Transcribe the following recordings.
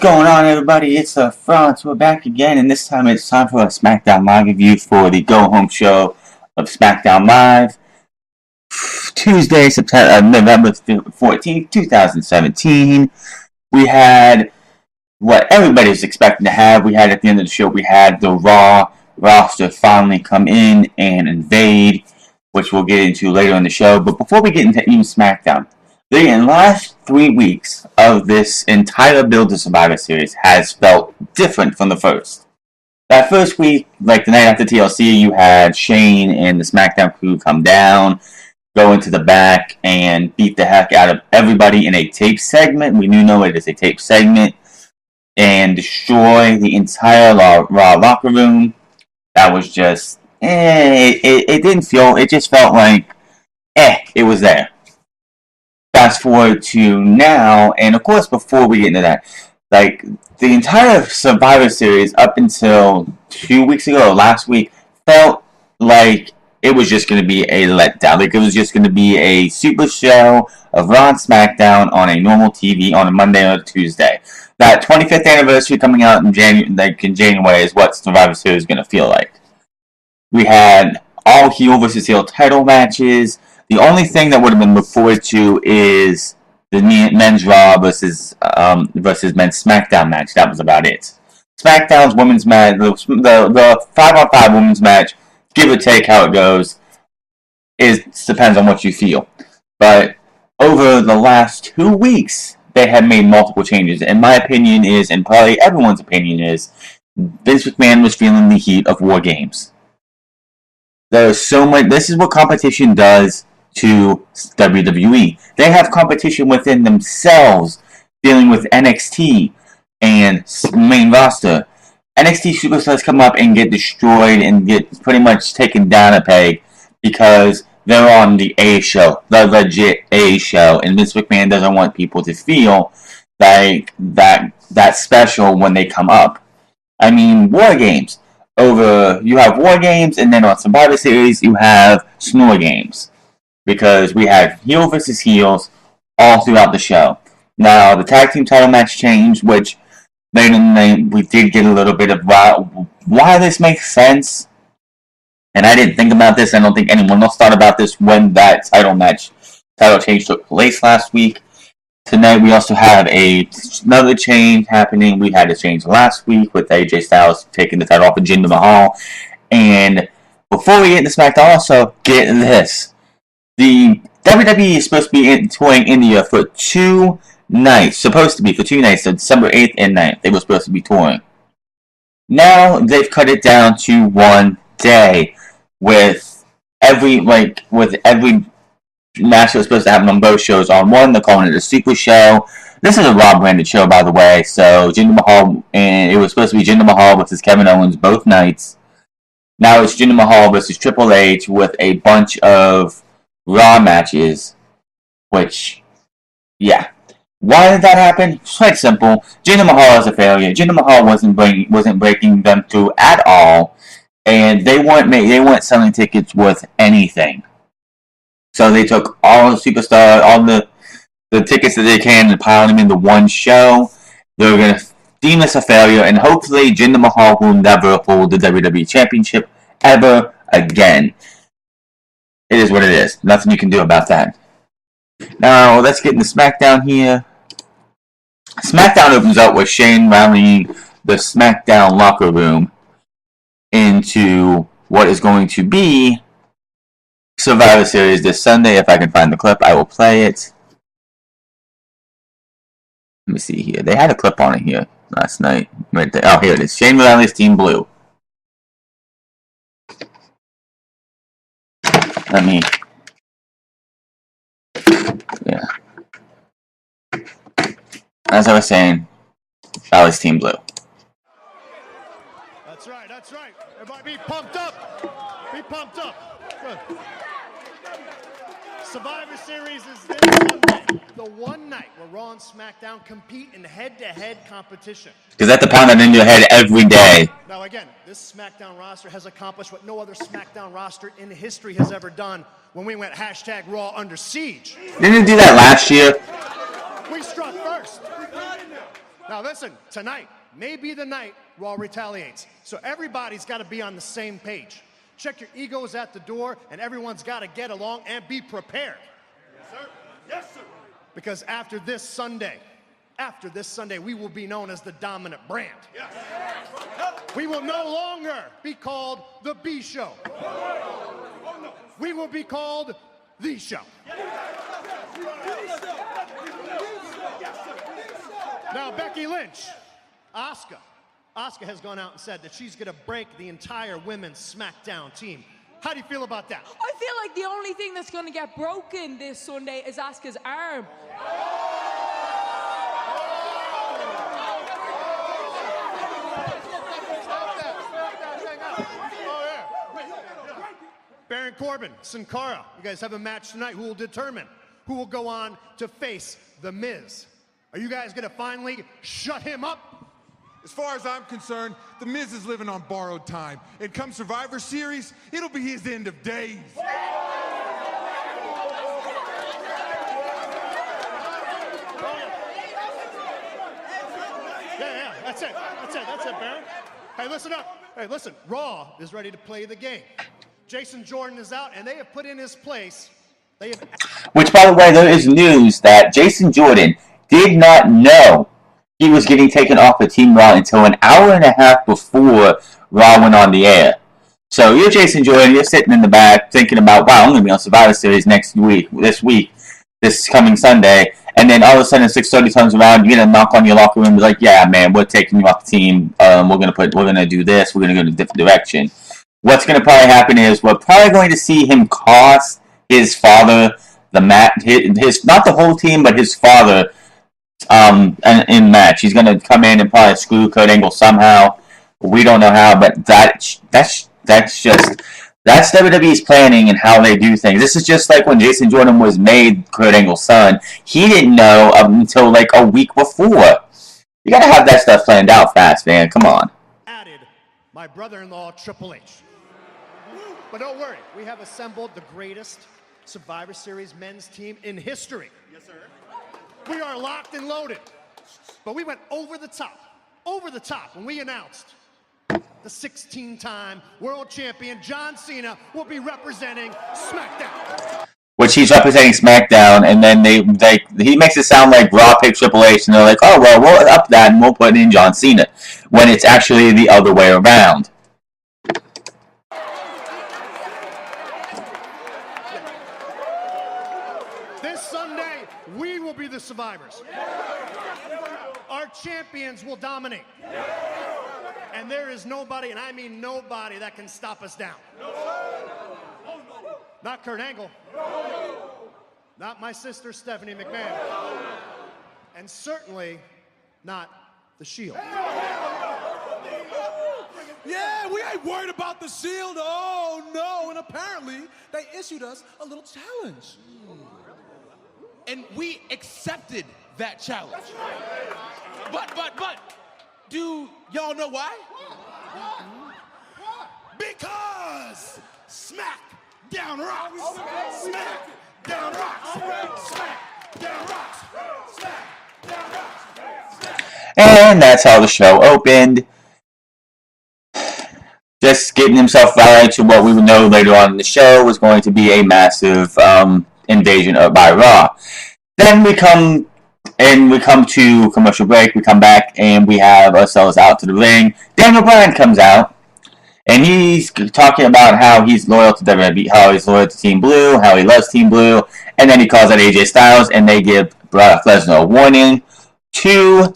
going on, everybody? It's Frontz. We're back again, and this time it's time for a SmackDown Live review for the go-home show of SmackDown Live, Tuesday, November 14th, 2017. We had what everybody was expecting to have. We had at the end of the show, we had the Raw roster finally come in and invade, which we'll get into later in the show. But before we get into even SmackDown, the last 3 weeks of this entire build to Survivor Series has felt different from the first. That first week, like the night after TLC, you had Shane and the SmackDown crew come down, go into the back, and beat the heck out of everybody in a tape segment. We know it is a tape segment, and destroy the entire Raw locker room. That was just, it didn't feel, it just felt like, it was there. Fast forward to now, and of course, before we get into that, like the entire Survivor Series up until 2 weeks ago, last week, felt like it was just going to be a letdown. Like it was just going to be a super show of Raw and SmackDown on a normal TV on a Monday or a Tuesday. That 25th anniversary coming out in January is what Survivor Series is going to feel like. We had all heel versus heel title matches. The only thing that would have been looked forward to is the men's Raw versus men's SmackDown match. That was about it. SmackDown's women's match, the 5-on-5 women's match, give or take how it goes, depends on what you feel. But over the last 2 weeks, they have made multiple changes. And my opinion is, and probably everyone's opinion is, Vince McMahon was feeling the heat of War Games. There's so much. This is what competition does to WWE. They have competition within themselves, dealing with NXT and main roster. NXT superstars come up and get destroyed and get pretty much taken down a peg because they're on the A show, the legit A show, and Vince McMahon doesn't want people to feel like that special when they come up. I mean, War Games. You have War Games, and then on Survivor Series, you have Snore Games. Because we had heel versus heels all throughout the show. Now, the tag team title match changed, which we did get a little bit of why this makes sense. And I didn't think about this. I don't think anyone else thought about this when that title change took place last week. Tonight, we also have another change happening. We had a change last week with AJ Styles taking the title off of Jinder Mahal. And before we get into SmackDown, also, get this. The WWE is supposed to be touring India for 2 nights. Supposed to be for 2 nights, so December 8th and 9th. They were supposed to be touring. Now they've cut it down to 1 day with every match that was supposed to happen on both shows on one. They're calling it a Super Show. This is a Raw branded show, by the way. So Jinder Mahal, and it was supposed to be Jinder Mahal versus Kevin Owens both nights. Now it's Jinder Mahal versus Triple H with a bunch of Raw matches, which, yeah. Why did that happen? It's quite simple. Jinder Mahal is a failure. Jinder Mahal wasn't breaking them through at all, and they weren't selling tickets worth anything. So they took all the superstars, all the tickets that they can, and piled them into one show. They were going to deem this a failure, and hopefully Jinder Mahal will never hold the WWE Championship ever again. It is what it is. Nothing you can do about that. Now, let's get into SmackDown here. SmackDown opens up with Shane rallying the SmackDown locker room into what is going to be Survivor Series this Sunday. If I can find the clip, I will play it. Let me see here. They had a clip on it here last night. Right there. Oh, here it is. Shane rallies Team Blue. Yeah. As I was saying, Valley's Team Blue. That's right. Everybody be pumped up. Good. Survivor Series is this Sunday. The one night where Raw and SmackDown compete in head-to-head competition. Because that's the pound that in your head every day. Now again, this SmackDown roster has accomplished what no other SmackDown roster in history has ever done when we went #Raw under siege. Didn't you do that last year? We struck first. Now listen, tonight may be the night Raw retaliates. So everybody's got to be on the same page. Check your egos at the door, and everyone's got to get along and be prepared. Yes, sir. Yes, sir. Because after this Sunday, we will be known as the dominant brand. Yes. We will no longer be called the B Show. We will be called The Show. Now, Becky Lynch, Asuka has gone out and said that she's going to break the entire women's SmackDown team. How do you feel about that? I feel like the only thing that's going to get broken this Sunday is Asuka's arm. Baron Corbin, Sin Cara, you guys have a match tonight who will determine who will go on to face The Miz. Are you guys going to finally shut him up? As far as I'm concerned, The Miz is living on borrowed time. And come Survivor Series, it'll be his end of days. Yeah, that's it, Baron. Hey, listen up. Hey, listen, Raw is ready to play the game. Jason Jordan is out, and they have put in his place. Which, by the way, there is news that Jason Jordan did not know he was getting taken off of Team Raw until an hour and a half before Raw went on the air. So you're Jason Jordan, you're sitting in the back thinking about, wow, I'm going to be on Survivor Series this coming Sunday, and then all of a sudden 6:30 comes around, you get a knock on your locker room, be like, yeah, man, we're taking you off the team, we're going to do this, we're going to go in a different direction. What's going to probably happen is we're probably going to see him cost his father the match, not the whole team, but his father in match. He's going to come in and probably screw Kurt Angle somehow. We don't know how, but that's WWE's planning and how they do things. This is just like when Jason Jordan was made Kurt Angle's son. He didn't know until like a week before. You got to have that stuff planned out fast, man. Come on. Added my brother-in-law, Triple H. But don't worry, we have assembled the greatest Survivor Series men's team in history. Yes, sir. We are locked and loaded. But we went over the top when we announced the 16-time world champion John Cena will be representing SmackDown. Which he's representing SmackDown, and then he makes it sound like Raw picked Triple H, and they're like, oh, well, we'll up that and we'll put in John Cena, when it's actually the other way around. This Sunday, we will be the survivors. Our champions will dominate. And there is nobody, and I mean nobody, that can stop us down. Not Kurt Angle. Not my sister, Stephanie McMahon. And certainly not the Shield. Yeah, we ain't worried about the Shield. Oh, no. And apparently, they issued us a little challenge. And we accepted that challenge. But, do y'all know why? Because SmackDown rocks. SmackDown rocks. SmackDown rocks. SmackDown rocks. And that's how the show opened. Just getting himself right to what we would know later on in the show was going to be a massive invasion by Raw. Then we come to commercial break. We come back and we have ourselves out to the ring. Daniel Bryan comes out and he's talking about how he's loyal to WWE, how he's loyal to Team Blue, how he loves Team Blue, and then he calls out AJ Styles and they give Brock Lesnar a warning to.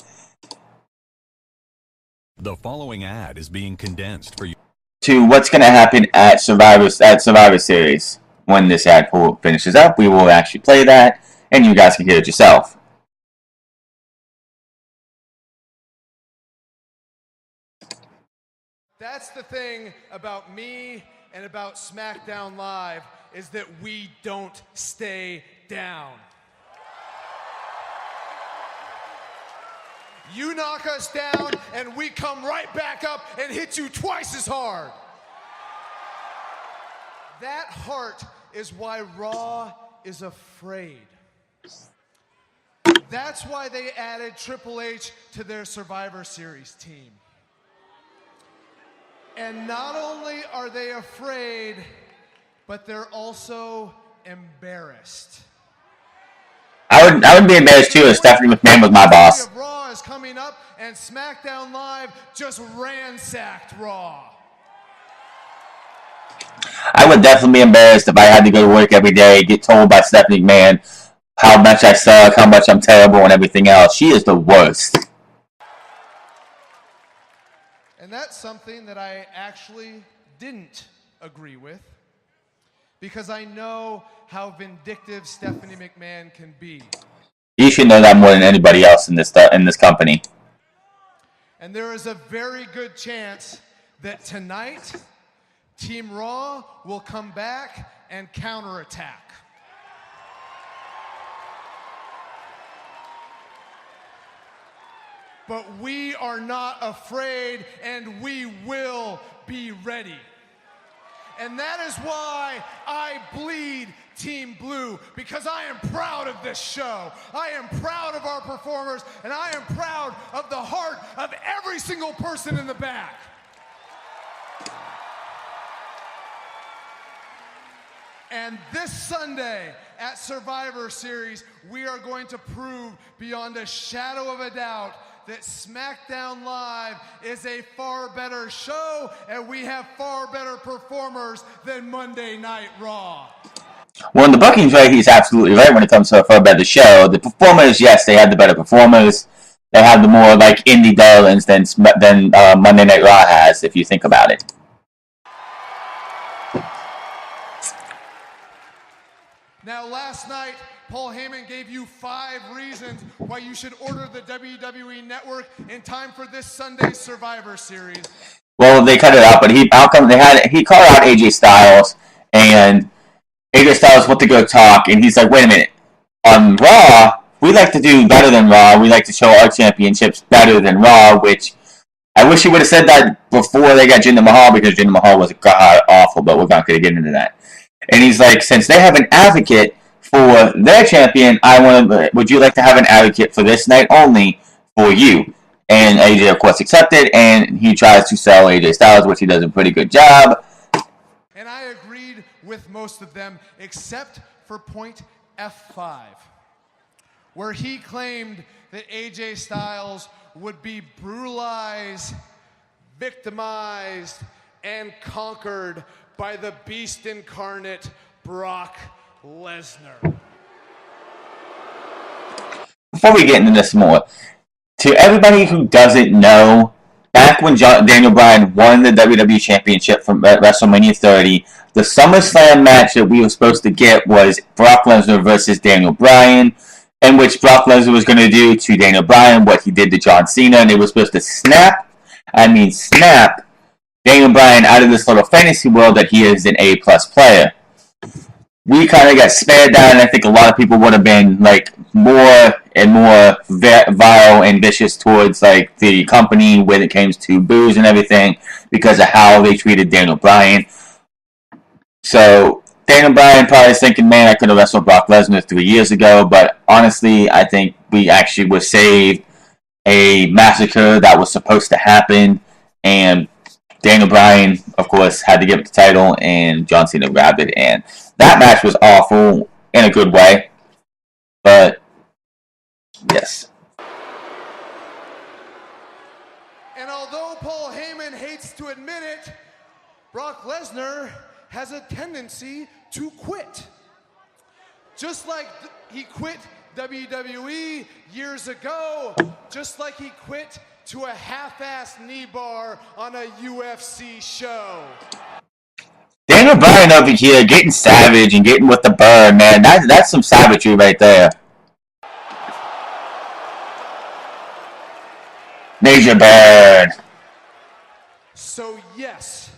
The following ad is being condensed for you. To what's going to happen at Survivor Series. When this ad finishes up, we will actually play that, and you guys can hear it yourself. That's the thing about me and about SmackDown Live, is that we don't stay down. You knock us down, and we come right back up and hit you twice as hard. That heart is why Raw is afraid. That's why they added Triple H to their Survivor Series team. And not only are they afraid, but they're also embarrassed. I would be embarrassed too if Stephanie McMahon was my boss. Raw is coming up, and SmackDown Live just ransacked Raw. I would definitely be embarrassed if I had to go to work every day, get told by Stephanie McMahon how much I suck, how much I'm terrible, and everything else. She is the worst. And that's something that I actually didn't agree with, because I know how vindictive Stephanie McMahon can be. You should know that more than anybody else in this company. And there is a very good chance that tonight, Team Raw will come back and counterattack. But we are not afraid, and we will be ready. And that is why I bleed Team Blue, because I am proud of this show. I am proud of our performers, and I am proud of the heart of every single person in the back. And this Sunday at Survivor Series, we are going to prove beyond a shadow of a doubt that SmackDown Live is a far better show, and we have far better performers than Monday Night Raw. Well, in the booking's right, he's absolutely right when it comes to a far better show. The performers, yes, they had the better performers. They have the more like indie darlings than Monday Night Raw has, if you think about it. Now, last night, Paul Heyman gave you 5 reasons why you should order the WWE Network in time for this Sunday's Survivor Series. Well, they cut it out, but he called out AJ Styles, and AJ Styles went to go talk, and he's like, wait a minute, on Raw, we like to do better than Raw. We like to show our championships better than Raw, which I wish he would have said that before they got Jinder Mahal, because Jinder Mahal was god awful, but we're not going to get into that. And he's like, since they have an advocate for their champion, would you like to have an advocate for this night only for you? And AJ, of course, accepted, and he tries to sell AJ Styles, which he does a pretty good job. And I agreed with most of them, except for point F5, where he claimed that AJ Styles would be brutalized, victimized, and conquered by the beast incarnate, Brock Lesnar. Before we get into this more, to everybody who doesn't know, back when Daniel Bryan won the WWE Championship from WrestleMania 30, the SummerSlam match that we were supposed to get was Brock Lesnar versus Daniel Bryan, in which Brock Lesnar was going to do to Daniel Bryan what he did to John Cena, and it was supposed to snap Daniel Bryan out of this little fantasy world that he is an A-plus player. We kind of got spared that, and I think a lot of people would have been like more and more vile and vicious towards like the company when it came to boos and everything because of how they treated Daniel Bryan. So Daniel Bryan probably is thinking, man, I could have wrestled Brock Lesnar 3 years ago, but honestly, I think we actually were saved a massacre that was supposed to happen, and Daniel Bryan, of course, had to give it the title, and John Cena grabbed it, and that match was awful in a good way, but yes. And although Paul Heyman hates to admit it, Brock Lesnar has a tendency to quit. Just like he quit WWE years ago, just like he quit to a half-assed knee bar on a UFC show. Daniel Bryan over here getting savage and getting with the burn, man. That's some savagery right there. Major burn. So yes,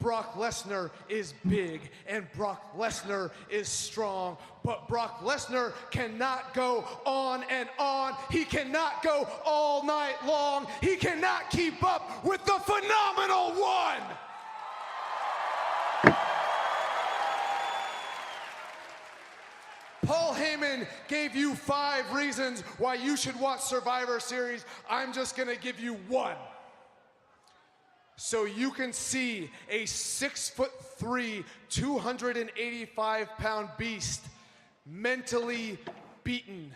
Brock Lesnar is big and Brock Lesnar is strong, but Brock Lesnar cannot go on and on. He cannot go all night long. He cannot keep up with the phenomenal one. Paul Heyman gave you 5 reasons why you should watch Survivor Series. I'm just gonna give you one. So you can see a 6'3", 285-pound beast mentally beaten,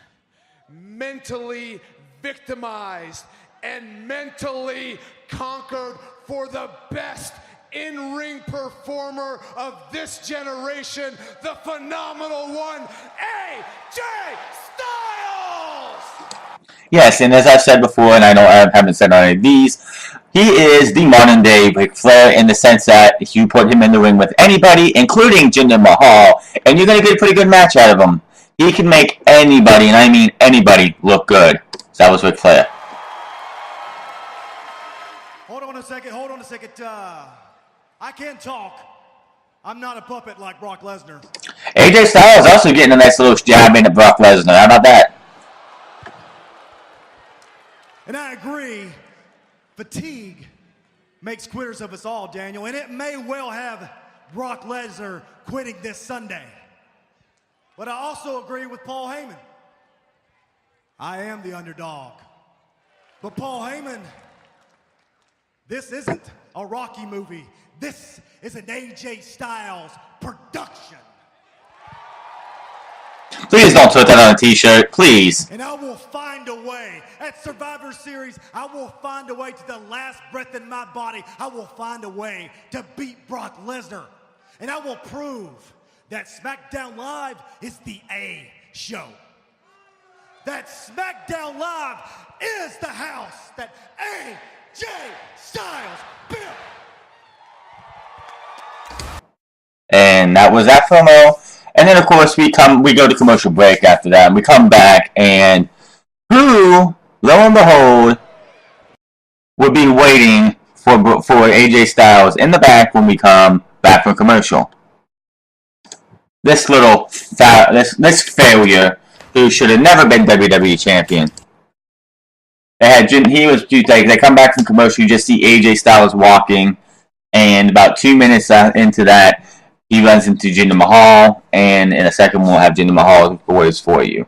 mentally victimized, and mentally conquered for the best in-ring performer of this generation, the phenomenal one, AJ Styles! Yes, and as I've said before, and I know I haven't said on any of these, he is the modern day Ric Flair in the sense that if you put him in the ring with anybody, including Jinder Mahal, and you're going to get a pretty good match out of him. He can make anybody, and I mean anybody, look good. So that was Ric Flair. Hold on a second. I can't talk. I'm not a puppet like Brock Lesnar. AJ Styles also getting a nice little jab into Brock Lesnar. How about that? And I agree, fatigue makes quitters of us all, Daniel, and it may well have Brock Lesnar quitting this Sunday. But I also agree with Paul Heyman. I am the underdog. But Paul Heyman, this isn't a Rocky movie. This is an AJ Styles production. Please don't put that on a t-shirt, please. And I will find a way. At Survivor Series, I will find a way to the last breath in my body. I will find a way to beat Brock Lesnar. And I will prove that SmackDown Live is the A show. That SmackDown Live is the house that AJ Styles built. And that was that promo. And then, of course, we go to commercial break after that. And we come back, and who, lo and behold, would be waiting for AJ Styles in the back when we come back from commercial? This little this failure, who should have never been WWE champion. They come back from commercial. You just see AJ Styles walking, and about 2 minutes into that, he runs into Jinder Mahal, and in a second we'll have Jinder Mahal words for you.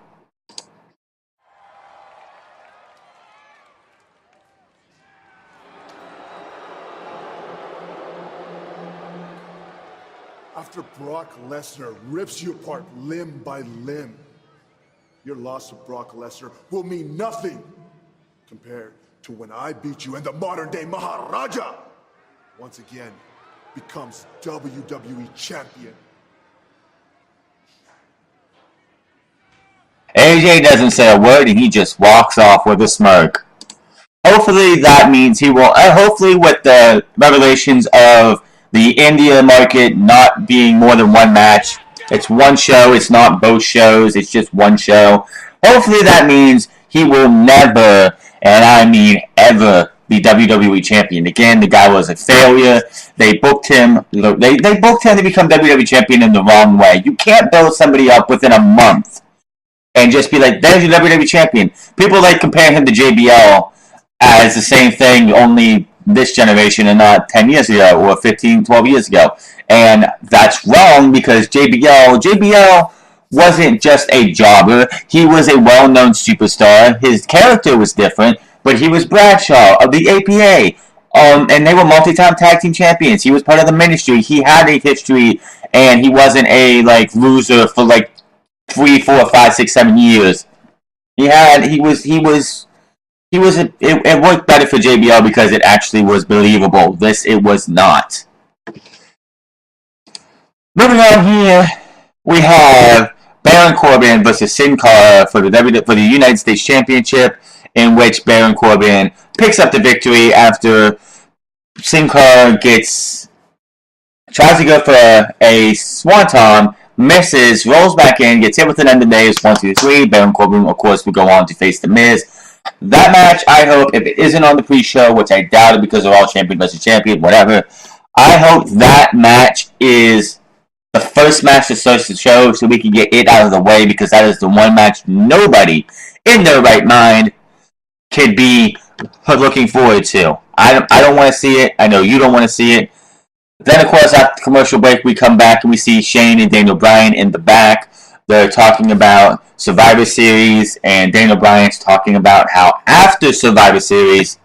After Brock Lesnar rips you apart limb by limb, your loss to Brock Lesnar will mean nothing compared to when I beat you and the modern-day Maharaja once again becomes WWE champion. AJ doesn't say a word, and he just walks off with a smirk. Hopefully that means he will, hopefully with the revelations of the India market not being more than one match, it's one show, it's not both shows, it's just one show. Hopefully that means he will never, and I mean ever, be WWE champion. Again, the guy was a failure. They booked him. They booked him to become WWE champion in the wrong way. You can't build somebody up within a month and just be like, there's your WWE champion. People like comparing him to JBL as the same thing, only this generation and not 10 years ago or 15, 12 years ago. And that's wrong because JBL wasn't just a jobber. He was a well-known superstar. His character was different, but he was Bradshaw of the APA. And they were multi-time tag team champions. He was part of the Ministry. He had a history, and he wasn't a loser for 3, 4, 5, 6, 7 years. It worked better for JBL because it actually was believable. It was not. Moving on here, we have Baron Corbin versus Sin Cara for the United States Championship, in which Baron Corbin picks up the victory after Sin Cara tries to go for a swanton, misses, rolls back in, gets hit with an end of days, 1, 2, 3. Baron Corbin, of course, will go on to face The Miz. That match, I hope, if it isn't on the pre-show, which I doubt it because they're all champion versus champion, whatever, I hope that match is the first match to start the show so we can get it out of the way, because that is the one match nobody in their right mind could be looking forward to. I don't want to see it. I know you don't want to see it. Then, of course, after the commercial break, we come back and we see Shane and Daniel Bryan in the back. They're talking about Survivor Series, and Daniel Bryan's talking about how after Survivor Series,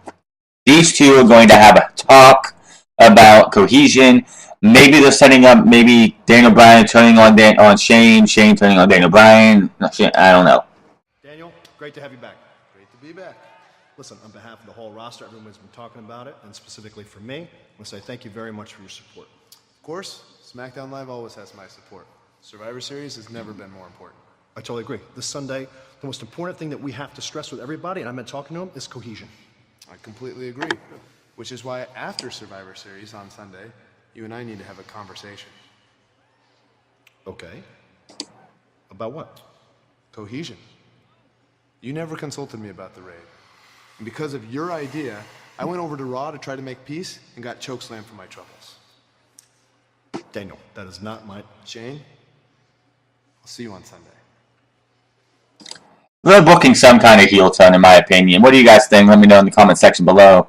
these two are going to have a talk about cohesion. Maybe they're setting up maybe Daniel Bryan turning on Shane, Shane turning on Daniel Bryan. I don't know. Daniel, great to have you back. Great to be back. Listen, on behalf of the whole roster, everyone's been talking about it, and specifically for me, I want to say thank you very much for your support. Of course, SmackDown Live always has my support. Survivor Series has never been more important. I totally agree. This Sunday, the most important thing that we have to stress with everybody, and I've been talking to them, is cohesion. I completely agree. Which is why after Survivor Series on Sunday, you and I need to have a conversation. Okay. About what? Cohesion. You never consulted me about the raid. And because of your idea, I went over to Raw to try to make peace and got chokeslammed for my troubles. Daniel, that is not my... Shane, I'll see you on Sunday. They're booking some kind of heel turn, in my opinion. What do you guys think? Let me know in the comment section below.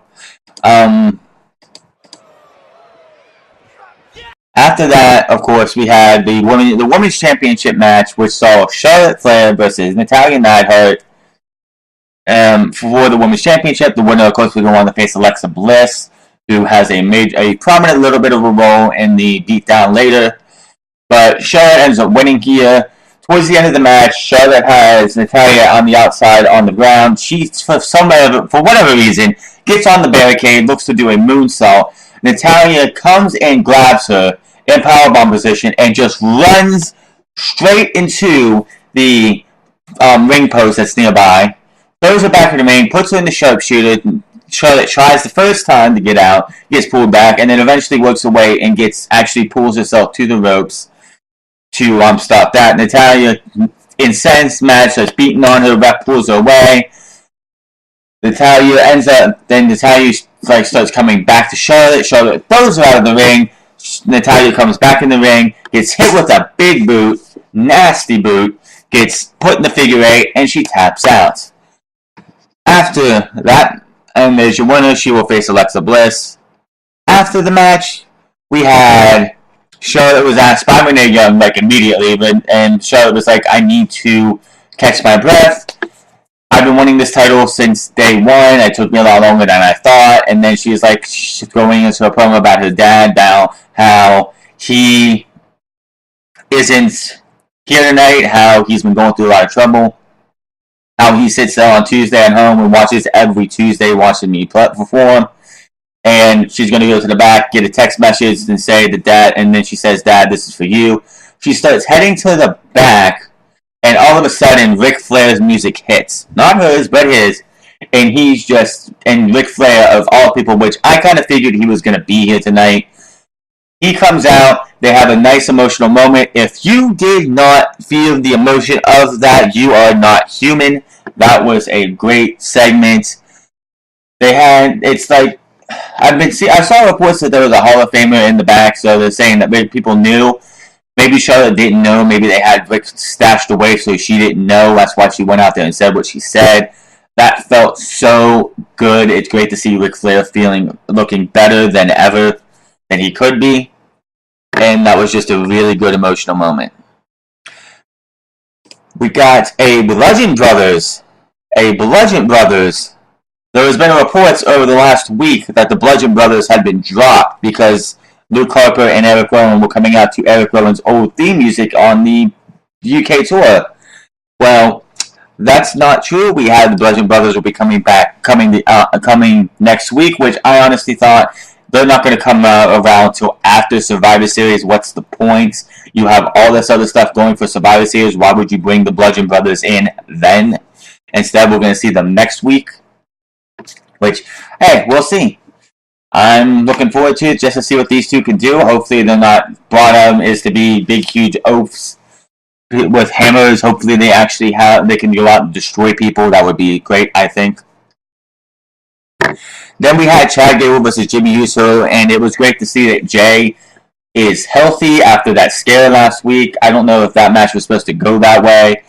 After that, of course, we had the women's championship match, which saw Charlotte Flair versus Natalya Neidhart for the women's championship. The winner, of course, was going to want to face Alexa Bliss, who has a prominent little bit of a role in the beatdown later. But Charlotte ends up winning here. Towards the end of the match, Charlotte has Natalya on the outside on the ground. She, for whatever reason, gets on the barricade, looks to do a moonsault. Natalya comes and grabs her in powerbomb position and just runs straight into the ring post that's nearby. Throws her back in the ring, puts her in the sharpshooter. Charlotte tries the first time to get out, gets pulled back, and then eventually works away and actually pulls herself to the ropes to stop that. Natalya, incensed, mad, starts beating on her. Ref pulls her away. Natalya starts coming back to Charlotte. Charlotte throws her out of the ring. Natalya comes back in the ring, gets hit with a big boot, nasty boot, gets put in the figure eight, and she taps out. After that, and there's your winner, she will face Alexa Bliss. After the match, we had Charlotte was asked by Renee Young immediately, and Charlotte was like, I need to catch my breath. I've been winning this title since day one. It took me a lot longer than I thought. And then she's going into a promo about her dad now, how he isn't here tonight, how he's been going through a lot of trouble, how he sits there on Tuesday at home and watches every Tuesday watching me perform. And she's going to go to the back, get a text message and say that Dad, and then she says, Dad, this is for you. She starts heading to the back, and all of a sudden, Ric Flair's music hits. Not hers, but his. And Ric Flair, of all people, which I kind of figured he was going to be here tonight. He comes out, they have a nice emotional moment. If you did not feel the emotion of that, you are not human. That was a great segment. I saw reports that there was a Hall of Famer in the back, so they're saying that maybe people knew. Maybe Charlotte didn't know. Maybe they had Rick stashed away, so she didn't know. That's why she went out there and said what she said. That felt so good. It's great to see Ric Flair looking better than ever than he could be. And that was just a really good emotional moment. We got a Bludgeon Brothers. There has been reports over the last week that the Bludgeon Brothers had been dropped because Luke Harper and Eric Rowan were coming out to Eric Rowan's old theme music on the UK tour. Well, that's not true. We had the Bludgeon Brothers will be coming next week, which I honestly thought they're not going to come around until after Survivor Series. What's the point? You have all this other stuff going for Survivor Series. Why would you bring the Bludgeon Brothers in then? Instead, we're going to see them next week. Which, hey, we'll see. I'm looking forward to it just to see what these two can do. Hopefully they're not brought out as to be big, huge oafs with hammers. Hopefully they can go out and destroy people. That would be great, I think. Then we had Chad Gable versus Jimmy Uso, and it was great to see that Jay is healthy after that scare last week. I don't know if that match was supposed to go that way,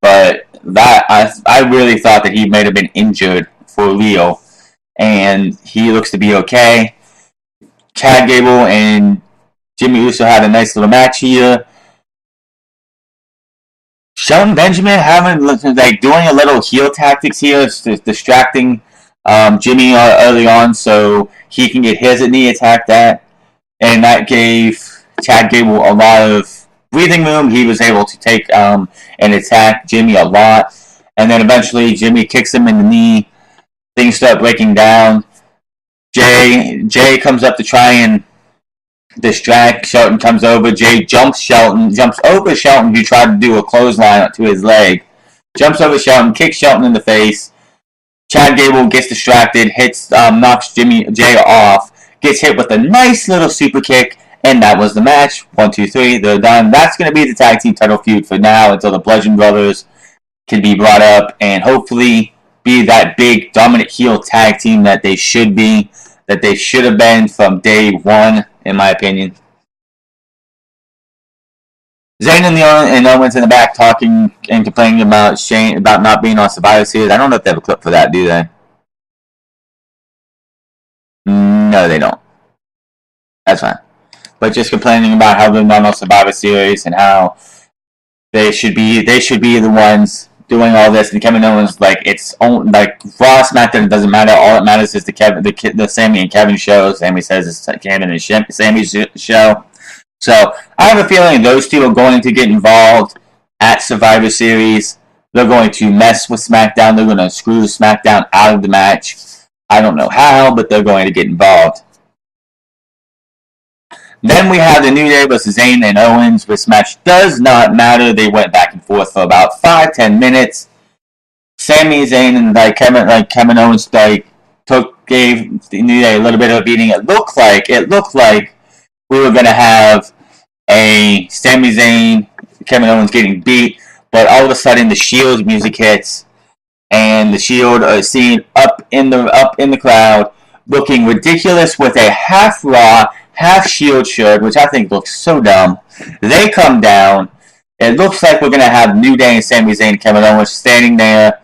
but I really thought that he might have been injured for real. And he looks to be okay. Chad Gable and Jimmy Uso had a nice little match here. Shelton Benjamin doing a little heel tactics here, distracting Jimmy early on so he can get his knee attacked at, and that gave Chad Gable a lot of breathing room. He was able to take and attack Jimmy a lot, and then eventually Jimmy kicks him in the knee. Things start breaking down. Jay comes up to try and distract. Shelton comes over. Jay jumps over Shelton, who tried to do a clothesline to his leg. Jumps over Shelton, kicks Shelton in the face. Chad Gable gets distracted, knocks Jay off, gets hit with a nice little super kick, and that was the match. 1, 2, 3, they're done. That's going to be the tag team title feud for now until the Bludgeon Brothers can be brought up and hopefully be that big dominant heel tag team that they should be, that they should have been from day one, in my opinion. Zayn and Owens in the back talking and complaining about Shane about not being on Survivor Series. I don't know if they have a clip for that, do they? No, they don't. That's fine. But just complaining about how they're not on Survivor Series and how they should be the ones doing all this. And Kevin Owens it's like Raw, SmackDown, it doesn't matter. All that matters is the Sammy and Kevin show. Sammy says it's Kevin and Sammy's show. So I have a feeling those two are going to get involved at Survivor Series. They're going to mess with SmackDown. They're going to screw SmackDown out of the match. I don't know how, but they're going to get involved. Then we have the New Day versus Zayn and Owens. This match does not matter. They went back and forth for about 5-10 minutes. Sami Zayn and Kevin Owens gave the New Day a little bit of a beating. It looked like we were going to have a Sami Zayn, Kevin Owens getting beat, but all of a sudden the Shield's music hits, and the Shield is seen up in the crowd, looking ridiculous with a half Raw, half Shield shirt, which I think looks so dumb. They come down. It looks like we're going to have New Day and Sami Zayn and Kevin Owens standing there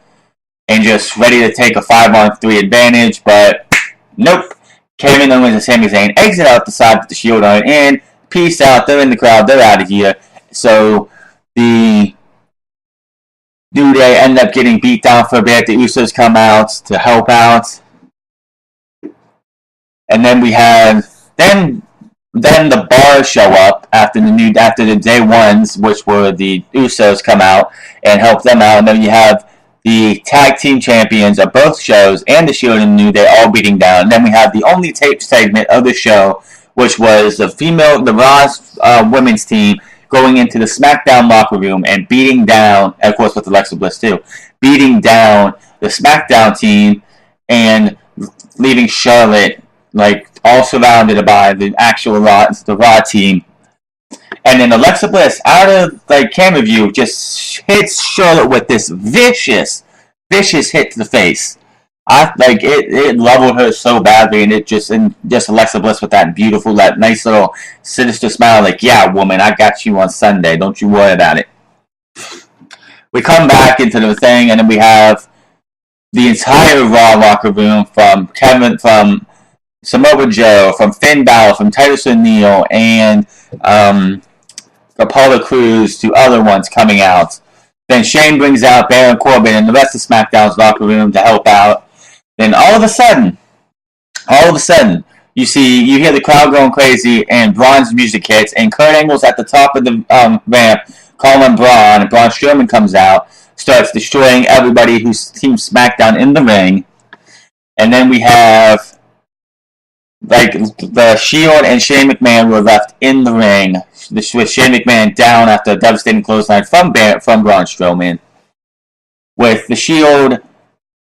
and just ready to take a 5-on-3 advantage, but nope. Kevin Owens and Sami Zayn exit out the side with the Shield on in. Peace out. They're in the crowd. They're out of here. So the New Day end up getting beat down for a bit. The Usos come out to help out. And then we have then the Bars show up after the day ones, which were the Usos, come out and help them out. And then you have the tag team champions of both shows and the Shield and the New Day all beating down. And then we have the only taped segment of the show, which was the Raw women's team going into the SmackDown locker room and beating down, and of course with Alexa Bliss too, beating down the SmackDown team and leaving Charlotte all surrounded by the actual Raw team. And then Alexa Bliss, out of camera view, just hits Charlotte with this vicious hit to the face. It leveled her so badly, and just Alexa Bliss with that beautiful, that nice little sinister smile, yeah, woman, I got you on Sunday. Don't you worry about it. We come back into the thing, and then we have the entire Raw locker room from Samoa Joe, from Finn Balor, from Titus O'Neil, and Apollo Crews to other ones coming out. Then Shane brings out Baron Corbin and the rest of SmackDown's locker room to help out. Then all of a sudden, you hear the crowd going crazy, and Braun's music hits, and Kurt Angle's at the top of the ramp calling Braun, and Braun Strowman comes out, starts destroying everybody who's Team SmackDown in the ring. And then we have the Shield and Shane McMahon were left in the ring, with Shane McMahon down after a devastating clothesline from Braun Strowman, with the Shield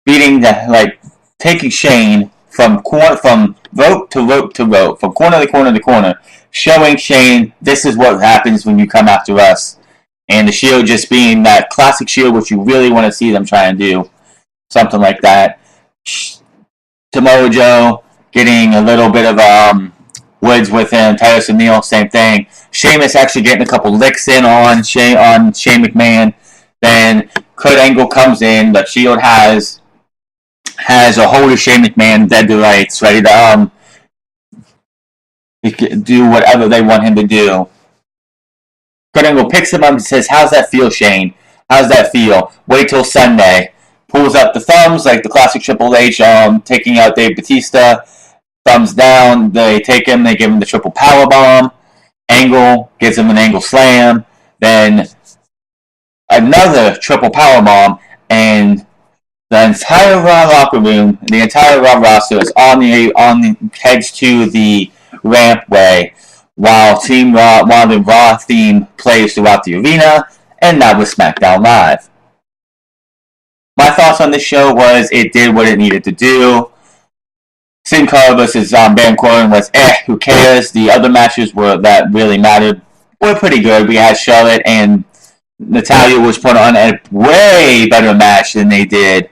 beating taking Shane from rope to rope to rope, from corner to corner to corner, showing Shane this is what happens when you come after us, and the Shield just being that classic Shield which you really want to see them try and do, something like that. Samoa Joe getting a little bit of Woods with him, Titus O'Neil, same thing. Sheamus actually getting a couple licks in on Shane McMahon. Then Kurt Angle comes in. The Shield has a hold of Shane McMahon, dead to rights, ready to do whatever they want him to do. Kurt Angle picks him up and says, "How's that feel, Shane?" How's that feel? Wait till Sunday. Pulls up the thumbs like the classic Triple H taking out Dave Bautista. Thumbs down. They take him. They give him the triple powerbomb. Angle gives him an angle slam. Then another triple powerbomb, and the entire Raw locker room, the entire Raw roster is heads to the rampway while the Raw theme plays throughout the arena, and that was SmackDown Live. My thoughts on this show was it did what it needed to do. Sin Cara versus Baron Corbin was who cares? The other matches that really mattered were pretty good. We had Charlotte and Natalya was put on a way better match than they did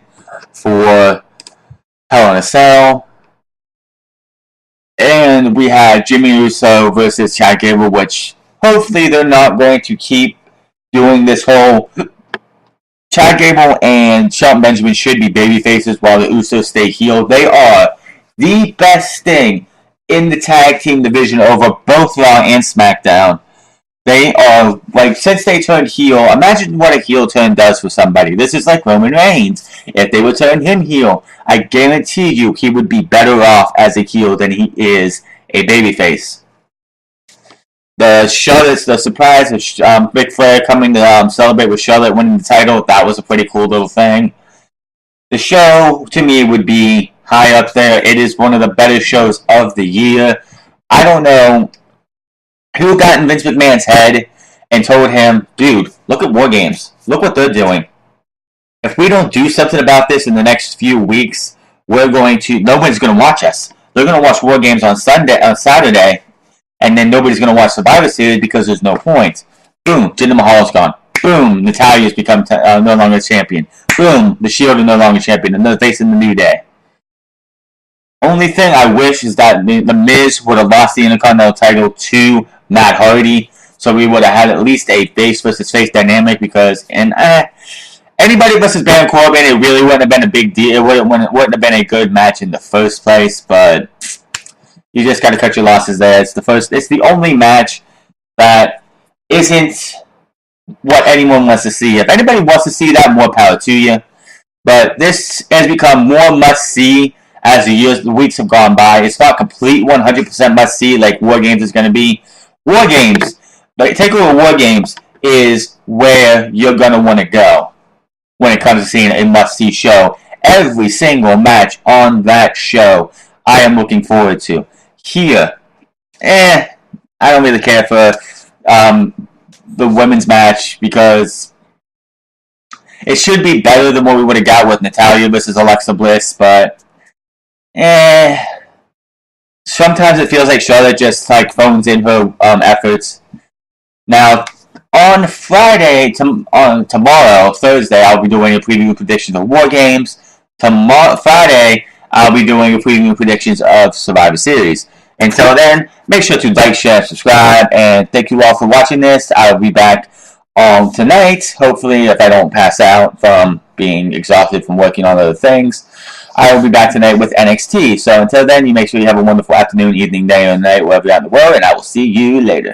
for Hell in a Cell. And we had Jimmy Uso versus Chad Gable, which hopefully they're not going to keep doing this whole Chad Gable and Shelton Benjamin should be babyfaces while the Usos stay heel. They are the best thing in the tag team division over both Raw and SmackDown. They are, since they turned heel, imagine what a heel turn does for somebody. This is like Roman Reigns. If they would turn him heel, I guarantee you he would be better off as a heel than he is a babyface. The surprise of Ric Flair coming to celebrate with Charlotte winning the title, that was a pretty cool little thing. The show, to me, would be high up there. It is one of the better shows of the year. I don't know who got in Vince McMahon's head and told him, dude, look at War Games. Look what they're doing. If we don't do something about this in the next few weeks, nobody's going to watch us. They're going to watch War Games on Saturday, and then nobody's going to watch Survivor Series because there's no point. Boom, Jinder Mahal's gone. Boom, Natalya's become no longer champion. Boom, the Shield is no longer champion, and they're facing the New Day. Only thing I wish is that The Miz would have lost the Intercontinental title to Matt Hardy, so we would have had at least a face versus face dynamic anybody versus Baron Corbin, it really wouldn't have been a big deal. It wouldn't have been a good match in the first place, but you just got to cut your losses there. It's the only match that isn't what anyone wants to see. If anybody wants to see that, more power to you. But this has become more must-see as the weeks have gone by. It's not complete 100% must-see like War Games is going to be. War Games, TakeOver War Games is where you're going to want to go when it comes to seeing a must-see show. Every single match on that show, I am looking forward to. Here, I don't really care for the women's match because it should be better than what we would have got with Natalya versus Alexa Bliss, but sometimes it feels like Charlotte just phones in her efforts. Now, on Friday, tomorrow, Thursday, I'll be doing a preview predictions of War Games. Friday, I'll be doing a preview predictions of Survivor Series. Until then, make sure to like, share, subscribe, and thank you all for watching this. I'll be back tonight, hopefully, if I don't pass out from being exhausted from working on other things. I will be back tonight with NXT. So until then, you make sure you have a wonderful afternoon, evening, day, or night, wherever you're in the world, and I will see you later.